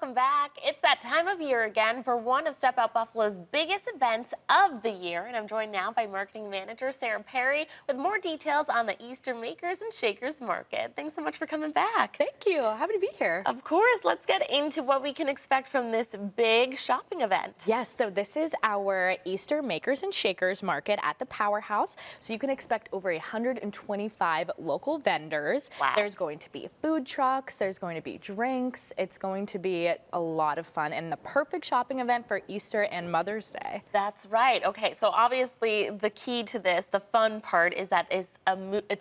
welcome back. It's that time of year again for one of Step Out Buffalo's biggest events of the year. And I'm joined now by Marketing Manager Sarah Perry with more details on the Easter Makers and Shakers Market. Thanks so much for coming back. Thank you. Happy to be here. Of course. Let's get into what we can expect from this big shopping event. Yes, so this is our Easter Makers and Shakers Market at the Powerhouse. So you can expect over 125 local vendors. Wow. There's going to be food trucks, there's going to be drinks. It's going to be a lot of fun and the perfect shopping event for Easter and Mother's Day. That's right. Okay, so obviously the key to this, the fun part, is that it's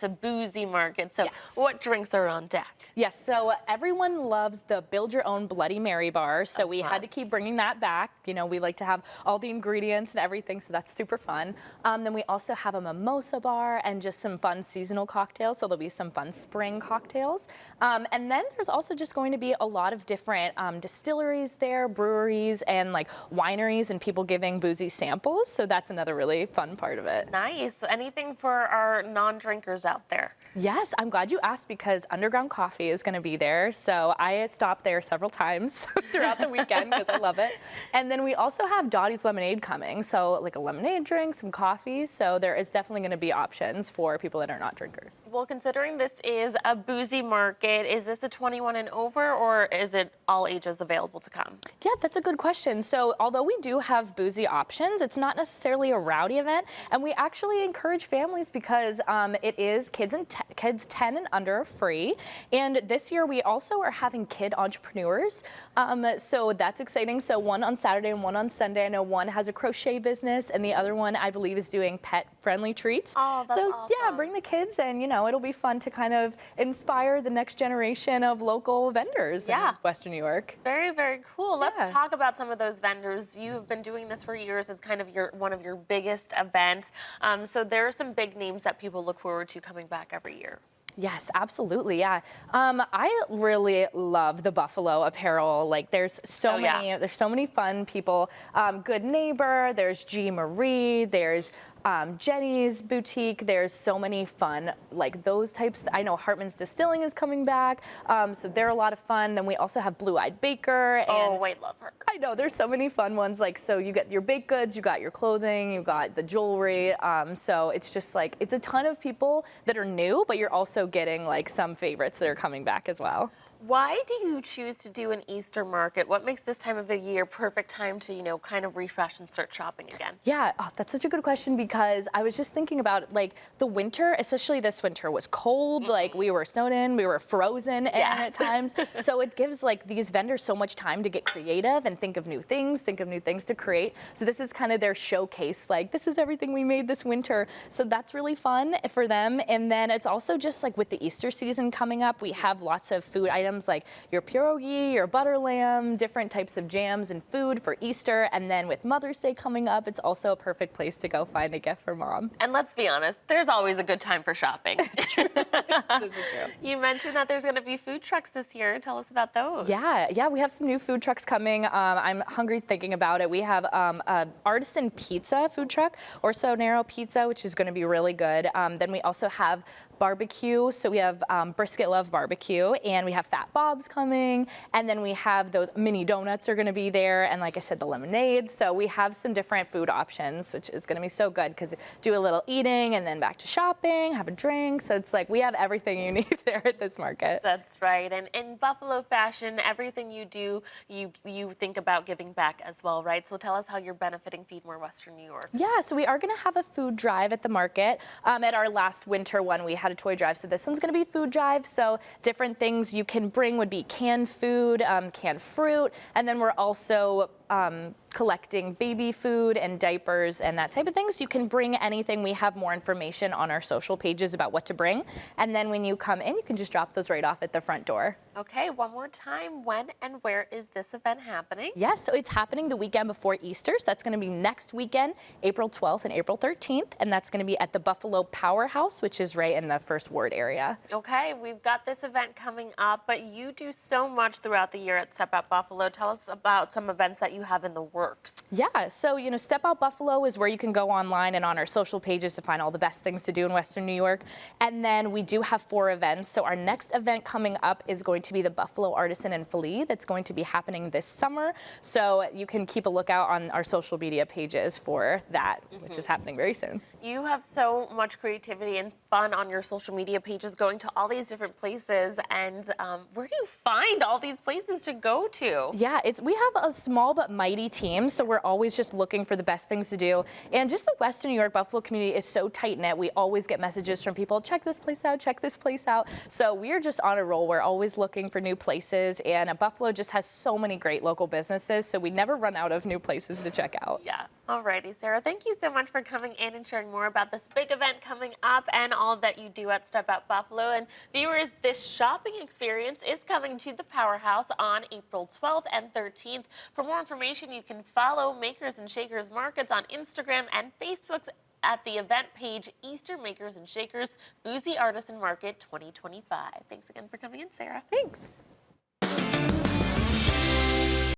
a boozy market. So Yes. what drinks are on deck? Yes, so everyone loves the Build Your Own Bloody Mary bar. So we had to keep bringing that back. You know, we like to have all the ingredients and everything, so that's super fun. Then we also have a mimosa bar and just some fun seasonal cocktails. So there'll be some fun spring cocktails. And then there's also just going to be a lot of different distilleries there, breweries, and like wineries, and people giving boozy samples. So that's another really fun part of it. Nice. Anything for our non-drinkers out there? Yes, I'm glad you asked because Underground Coffee is going to be there. So I stopped there several times throughout the weekend because I love it. And then we also have Dottie's Lemonade coming. So like a lemonade drink, some coffee. So there is definitely going to be options for people that are not drinkers. Well, considering this is a boozy market, is this a 21 and over, or is it all ages available to come? Yeah, that's a good question. So although we do have boozy options, it's not necessarily a rowdy event. And we actually encourage families because it is kids 10 and under are free. And this year we also are having kid entrepreneurs. So that's exciting. So one on Saturday and one on Sunday. I know one has a crochet business and the other one I believe is doing pet friendly treats. Oh, that's so awesome. Yeah, bring the kids and you know, it'll be fun to kind of inspire the next generation of local vendors in Western New York. Very, very cool. Yeah. Let's talk about some of those vendors. You've been doing this for years. It's kind of one of your biggest events. So there are some big names that people look forward to coming back every year. Yes, absolutely. Yeah. I really love the Buffalo apparel. Like there's so there's so many fun people. Good Neighbor, there's G. Marie, there's Jenny's Boutique. There's so many fun, like those types. I know Hartman's Distilling is coming back. So they're a lot of fun. Then we also have Blue Eyed Baker. And oh, wait, love her. I know, there's so many fun ones. Like, so you get your baked goods, you got your clothing, you got the jewelry. So it's just like, it's a ton of people that are new, but you're also getting like some favorites that are coming back as well. Why do you choose to do an Easter market? What makes this time of the year perfect time to, you know, kind of refresh and start shopping again? Yeah, that's such a good question because I was just thinking about like the winter, especially this winter was cold. Like we were snowed in, we were frozen at times. So it gives like these vendors so much time to get creative and think of new things to create. So this is kind of their showcase, like this is everything we made this winter. So that's really fun for them. And then it's also just like with the Easter season coming up, we have lots of food items like your pierogi, your butter lamb, different types of jams and food for Easter. And then with Mother's Day coming up, it's also a perfect place to go find a gift for mom. And let's be honest, there's always a good time for shopping. This is true. You mentioned that there's going to be food trucks this year. Tell us about those. Yeah, we have some new food trucks coming. I'm hungry thinking about it. We have a artisan pizza food truck, Orso Nero Pizza, which is going to be really good. Then we also have barbecue. So we have Brisket Love Barbecue, and we have Fat Bob's coming, and then we have those mini donuts are going to be there, and like I said, the lemonade. So we have some different food options, which is going to be so good because do a little eating and then back to shopping, have a drink. So it's like we have everything you need there at this market. That's right. And in Buffalo fashion, everything you do, you think about giving back as well, right? So tell us how you're benefiting Feed More Western New York. Yeah, so we are going to have a food drive at the market. At our last winter one, we had a toy drive. So this one's going to be food drive. So different things you can bring would be canned food, canned fruit, and then we're also collecting baby food and diapers and that type of thing. So you can bring anything. We have more information on our social pages about what to bring. And then when you come in, you can just drop those right off at the front door. Okay, one more time. When and where is this event happening? Yes, so it's happening the weekend before Easter. So that's going to be next weekend, April 12th and April 13th. And that's going to be at the Buffalo Powerhouse, which is right in the First Ward area. Okay, we've got this event coming up, but you do so much throughout the year at Step Out Buffalo. Tell us about some events that you you have in the works? Yeah, so, Step Out Buffalo is where you can go online and on our social pages to find all the best things to do in Western New York. And then we do have 4 events. So our next event coming up is going to be the Buffalo Artisan and Flea. That's going to be happening this summer. So you can keep a lookout on our social media pages for that, which is happening very soon. You have so much creativity and fun on your social media pages, going to all these different places. And where do you find all these places to go to? Yeah, we have a small but mighty team, so we're always just looking for the best things to do. And just the Western New York Buffalo community is so tight-knit. We always get messages from people, check this place out, check this place out. So we are just on a roll. We're always looking for new places, and Buffalo just has so many great local businesses, so we never run out of new places to check out. Yeah. Alrighty, Sarah, thank you so much for coming in and sharing more about this big event coming up and all that you do at Step Out Buffalo. And viewers, this shopping experience is coming to the Powerhouse on April 12th and 13th. For more information, you can follow Makers and Shakers Markets on Instagram and Facebook at the event page Eastern Makers and Shakers Boozy Artisan Market 2025. Thanks again for coming in, Sarah. Thanks.